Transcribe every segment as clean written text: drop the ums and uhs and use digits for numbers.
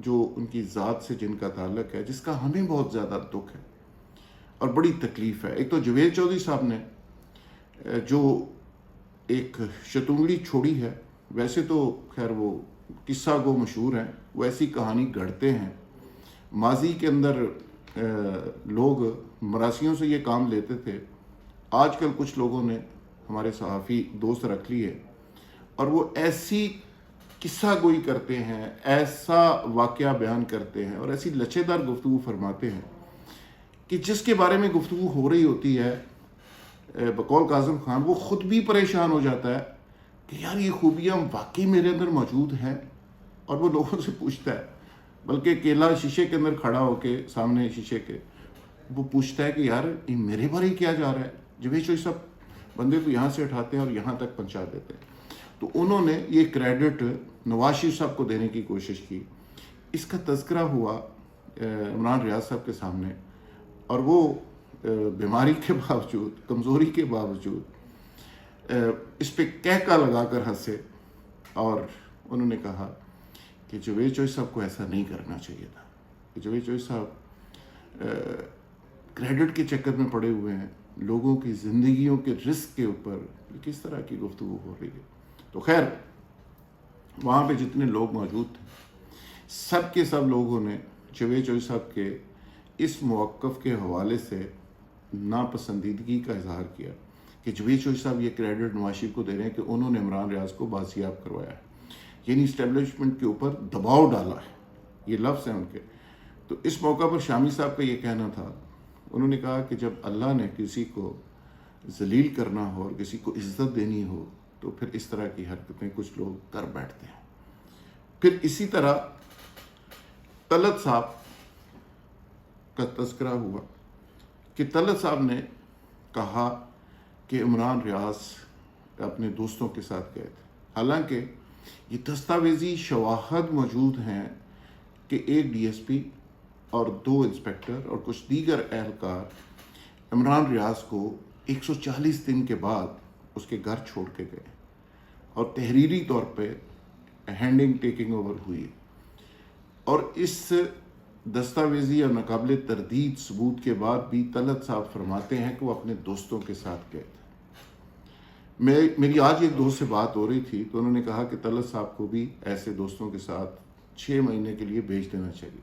جو ان کی ذات سے جن کا تعلق ہے، جس کا ہمیں بہت زیادہ دکھ ہے اور بڑی تکلیف ہے۔ ایک تو جوید چودھری صاحب نے جو ایک شتونگڑی چھوڑی ہے، ویسے تو خیر وہ قصہ گو مشہور ہیں، وہ ایسی کہانی گڑھتے ہیں۔ ماضی کے اندر لوگ مراسیوں سے یہ کام لیتے تھے، آج کل کچھ لوگوں نے، ہمارے صحافی دوست رکھ لی ہے، اور وہ ایسی قصہ گوئی کرتے ہیں، ایسا واقعہ بیان کرتے ہیں اور ایسی لچے دار گفتگو فرماتے ہیں کہ جس کے بارے میں گفتگو ہو رہی ہوتی ہے، بقول کاظم خان وہ خود بھی پریشان ہو جاتا ہے کہ یار یہ خوبیاں واقعی میرے اندر موجود ہیں، اور وہ لوگوں سے پوچھتا ہے، بلکہ کیلا شیشے کے اندر کھڑا ہو کے سامنے شیشے کے وہ پوچھتا ہے کہ یار یہ میرے بارے ہی کیا جا رہا ہے۔ جوید چودھری صاحب بندے کو یہاں سے اٹھاتے ہیں اور یہاں تک پہنچا دیتے ہیں۔ تو انہوں نے یہ کریڈٹ نواز شریف صاحب کو دینے کی کوشش کی۔ اس کا تذکرہ ہوا عمران ریاض صاحب کے سامنے، اور وہ بیماری کے باوجود، کمزوری کے باوجود اس پہ کہکا لگا کر ہنسے، اور انہوں نے کہا کہ جوید چودھری صاحب کو ایسا نہیں کرنا چاہیے تھا، کہ جوید چودھری صاحب کریڈٹ کے چکر میں پڑے ہوئے ہیں، لوگوں کی زندگیوں کے رسک کے اوپر کس طرح کی گفتگو ہو رہی ہے۔ تو خیر وہاں پہ جتنے لوگ موجود تھے، سب کے سب لوگوں نے جوید چودھری صاحب کے اس موقف کے حوالے سے ناپسندیدگی کا اظہار کیا کہ جوید چودھری صاحب یہ کریڈٹ نواز شریف کو دے رہے ہیں کہ انہوں نے عمران ریاض کو بازیاب کروایا ہے، یعنی اسٹیبلشمنٹ کے اوپر دباؤ ڈالا ہے، یہ لفظ ہیں ان کے۔ تو اس موقع پر شامی صاحب کا یہ کہنا تھا، انہوں نے کہا کہ جب اللہ نے کسی کو ذلیل کرنا ہو اور کسی کو عزت دینی ہو تو پھر اس طرح کی حرکتیں کچھ لوگ کر بیٹھتے ہیں۔ پھر اسی طرح طلعت صاحب کا تذکرہ ہوا کہ طلعت صاحب نے کہا کہ عمران ریاض اپنے دوستوں کے ساتھ گئے تھے، حالانکہ یہ دستاویزی شواہد موجود ہیں کہ ایک ڈی ایس پی اور 2 انسپیکٹر اور کچھ دیگر اہلکار عمران ریاض کو 140 دن کے بعد اس کے گھر چھوڑ کے گئے، اور تحریری طور پہ ہینڈنگ ٹیکنگ اوور ہوئی، اور اس دستاویزی اور ناقابل تردید ثبوت کے بعد بھی طلعت صاحب فرماتے ہیں کہ وہ اپنے دوستوں کے ساتھ گئے تھے۔ میری آج ایک دوست سے بات ہو رہی تھی تو انہوں نے کہا کہ طلعت صاحب کو بھی ایسے دوستوں کے ساتھ 6 مہینے کے لیے بھیج دینا چاہیے،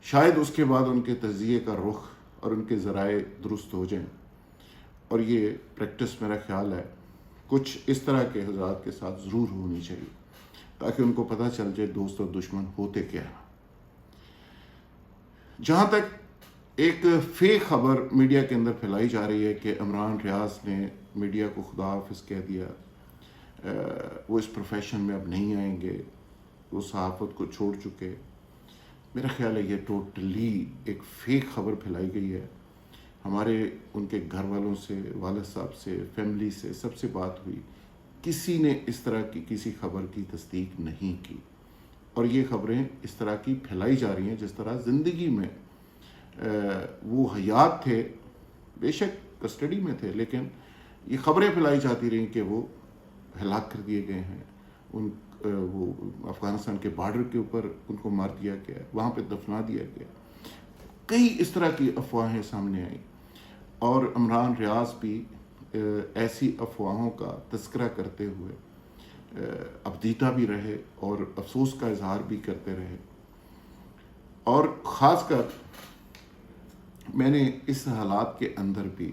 شاید اس کے بعد ان کے تجزیے کا رخ اور ان کے ذرائع درست ہو جائیں، اور یہ پریکٹس میرا خیال ہے کچھ اس طرح کے حضرات کے ساتھ ضرور ہونی چاہیے، تاکہ ان کو پتہ چل جائے دوست اور دشمن ہوتے کیا ہیں۔ جہاں تک ایک فیک خبر میڈیا کے اندر پھیلائی جا رہی ہے کہ عمران ریاض نے میڈیا کو خدا حافظ کہہ دیا، وہ اس پروفیشن میں اب نہیں آئیں گے، وہ صحافت کو چھوڑ چکے، میرا خیال ہے یہ ٹوٹلی ایک فیک خبر پھیلائی گئی ہے۔ ہمارے ان کے گھر والوں سے، والد صاحب سے، فیملی سے، سب سے بات ہوئی، کسی نے اس طرح کی کسی خبر کی تصدیق نہیں کی، اور یہ خبریں اس طرح کی پھیلائی جا رہی ہیں جس طرح زندگی میں وہ حیات تھے، بے شک کسٹڈی میں تھے، لیکن یہ خبریں پھیلائی جاتی رہیں کہ وہ ہلاک کر دیے گئے ہیں، وہ افغانستان کے بارڈر کے اوپر ان کو مار دیا گیا، وہاں پہ دفنا دیا گیا، کئی اس طرح کی افواہیں سامنے آئیں، اور عمران ریاض بھی ایسی افواہوں کا تذکرہ کرتے ہوئے ابدیتا بھی رہے اور افسوس کا اظہار بھی کرتے رہے۔ اور خاص کر میں نے اس حالات کے اندر بھی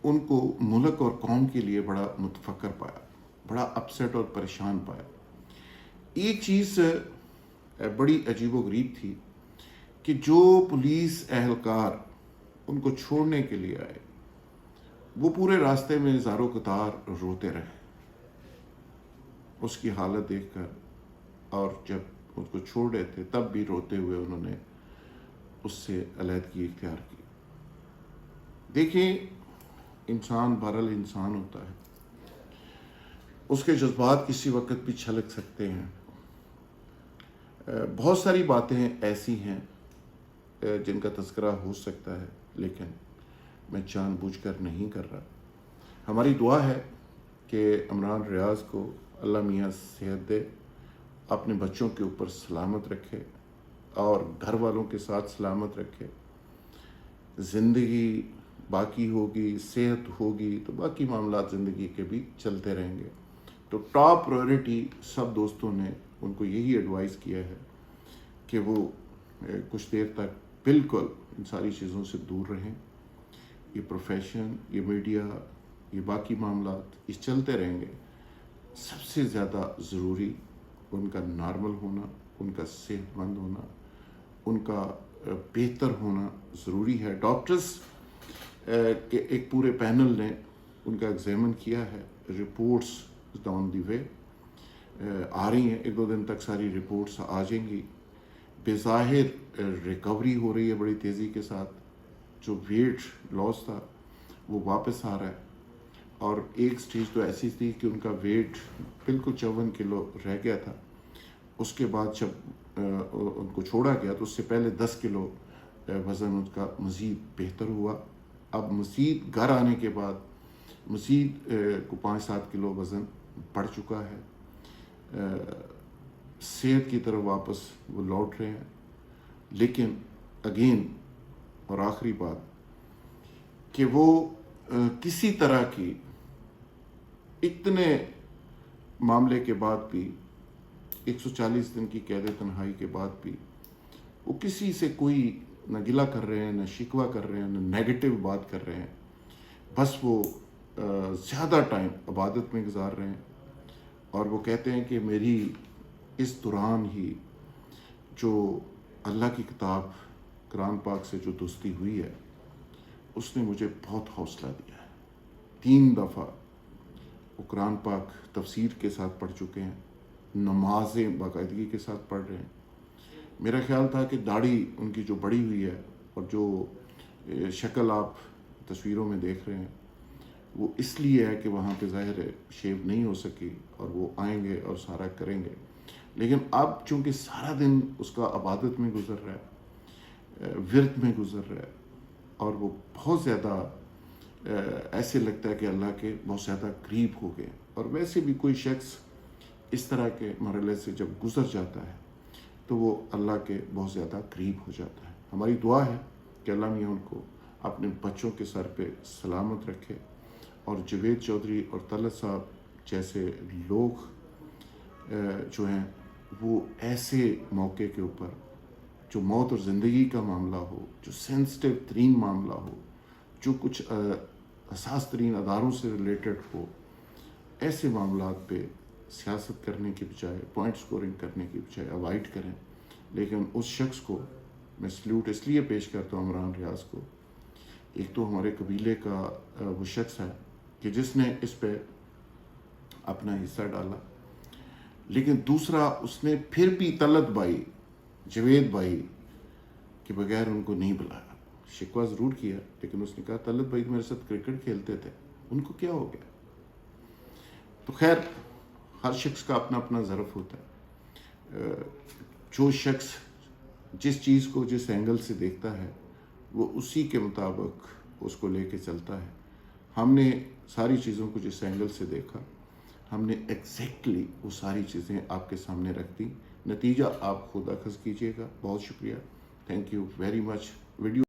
ان کو ملک اور قوم کے لیے بڑا متفکر پایا، بڑا اپسیٹ اور پریشان پایا۔ ایک چیز بڑی عجیب و غریب تھی کہ جو پولیس اہلکار ان کو چھوڑنے کے لیے آئے، وہ پورے راستے میں زارو قطار روتے رہے اس کی حالت دیکھ کر، اور جب اس کو چھوڑ رہے تھے تب بھی روتے ہوئے انہوں نے اس سے علیحدگی اختیار کی۔ دیکھیں، انسان بہرحال انسان ہوتا ہے، اس کے جذبات کسی وقت بھی چھلک سکتے ہیں۔ بہت ساری باتیں ایسی ہیں جن کا تذکرہ ہو سکتا ہے، لیکن میں جان بوجھ کر نہیں کر رہا۔ ہماری دعا ہے کہ عمران ریاض کو اللہ میاں صحت دے اپنے بچوں کے اوپر سلامت رکھے اور گھر والوں کے ساتھ سلامت رکھے. زندگی باقی ہوگی، صحت ہوگی تو باقی معاملات زندگی کے بھی چلتے رہیں گے. تو ٹاپ پرائیورٹی سب دوستوں نے ان کو یہی ایڈوائز کیا ہے کہ وہ کچھ دیر تک بالکل ان ساری چیزوں سے دور رہیں. یہ پروفیشن، یہ میڈیا، یہ باقی معاملات یہ چلتے رہیں گے. سب سے زیادہ ضروری ان کا نارمل ہونا، ان کا صحت مند ہونا، ان کا بہتر ہونا ضروری ہے. ڈاکٹرز کے ایک پورے پینل نے ان کا ایگزامن کیا ہے. رپورٹس آن دی وے آ رہی ہیں، 1-2 دن تک ساری رپورٹس آ جائیں گی. بظاہر ریکوری ہو رہی ہے بڑی تیزی کے ساتھ. جو ویٹ لاس تھا وہ واپس آ رہا ہے. اور ایک سٹیج تو ایسی تھی کہ ان کا ویٹ بالکل 54 کلو رہ گیا تھا. اس کے بعد جب ان کو چھوڑا گیا تو اس سے پہلے 10 کلو وزن ان کا مزید بہتر ہوا. اب مزید گھر آنے کے بعد مزید کو 5-7 کلو وزن بڑھ چکا ہے. صحت کی طرف واپس وہ لوٹ رہے ہیں. لیکن اگین اور آخری بات کہ وہ کسی طرح کی اتنے معاملے کے بعد بھی 140 دن کی قید تنہائی کے بعد بھی وہ کسی سے کوئی نہ گلہ کر رہے ہیں، نہ شکوہ کر رہے ہیں، نہ نیگیٹو بات کر رہے ہیں. بس وہ زیادہ ٹائم عبادت میں گزار رہے ہیں. اور وہ کہتے ہیں کہ میری اس دوران ہی جو اللہ کی کتاب قرآن پاک سے جو دوستی ہوئی ہے اس نے مجھے بہت حوصلہ دیا ہے. 3 دفعہ وہ قرآن پاک تفسیر کے ساتھ پڑھ چکے ہیں، نمازیں باقاعدگی کے ساتھ پڑھ رہے ہیں. میرا خیال تھا کہ داڑھی ان کی جو بڑی ہوئی ہے اور جو شکل آپ تصویروں میں دیکھ رہے ہیں وہ اس لیے ہے کہ وہاں پہ ظاہر ہے شیو نہیں ہو سکی اور وہ آئیں گے اور سارا کریں گے. لیکن اب چونکہ سارا دن اس کا عبادت میں گزر رہا ہے، ورد میں گزر رہا ہے، اور وہ بہت زیادہ ایسے لگتا ہے کہ اللہ کے بہت زیادہ قریب ہو گئے. اور ویسے بھی کوئی شخص اس طرح کے مرحلے سے جب گزر جاتا ہے تو وہ اللہ کے بہت زیادہ قریب ہو جاتا ہے. ہماری دعا ہے کہ اللہ میاں ان کو اپنے بچوں کے سر پہ سلامت رکھے. اور جوید چودھری اور طلعت صاحب جیسے لوگ جو ہیں وہ ایسے موقع کے اوپر جو موت اور زندگی کا معاملہ ہو، جو سینسٹیو ترین معاملہ ہو، جو کچھ حساس ترین اداروں سے ریلیٹڈ ہو، ایسے معاملات پہ سیاست کرنے کے بجائے، پوائنٹ سکورنگ کرنے کے بجائے اوائڈ کریں. لیکن اس شخص کو میں سلیوٹ اس لیے پیش کرتا ہوں، عمران ریاض کو. ایک تو ہمارے قبیلے کا وہ شخص ہے کہ جس نے اس پہ اپنا حصہ ڈالا. لیکن دوسرا اس نے پھر بھی طلعت بھائی، جوید بھائی کے بغیر ان کو نہیں بلایا. شکوہ ضرور کیا لیکن اس نے کہا طلعت بھائی میرے ساتھ کرکٹ کھیلتے تھے، ان کو کیا ہو گیا. تو خیر ہر شخص کا اپنا اپنا ظرف ہوتا ہے. جو شخص جس چیز کو جس اینگل سے دیکھتا ہے وہ اسی کے مطابق اس کو لے کے چلتا ہے. ہم نے ساری چیزوں کو جس اینگل سے دیکھا، ہم نے ایگزیکٹلی وہ ساری چیزیں آپ کے سامنے رکھ دی. نتیجہ آپ خود اخذ کیجیے گا. بہت شکریہ. Thank you very much. Video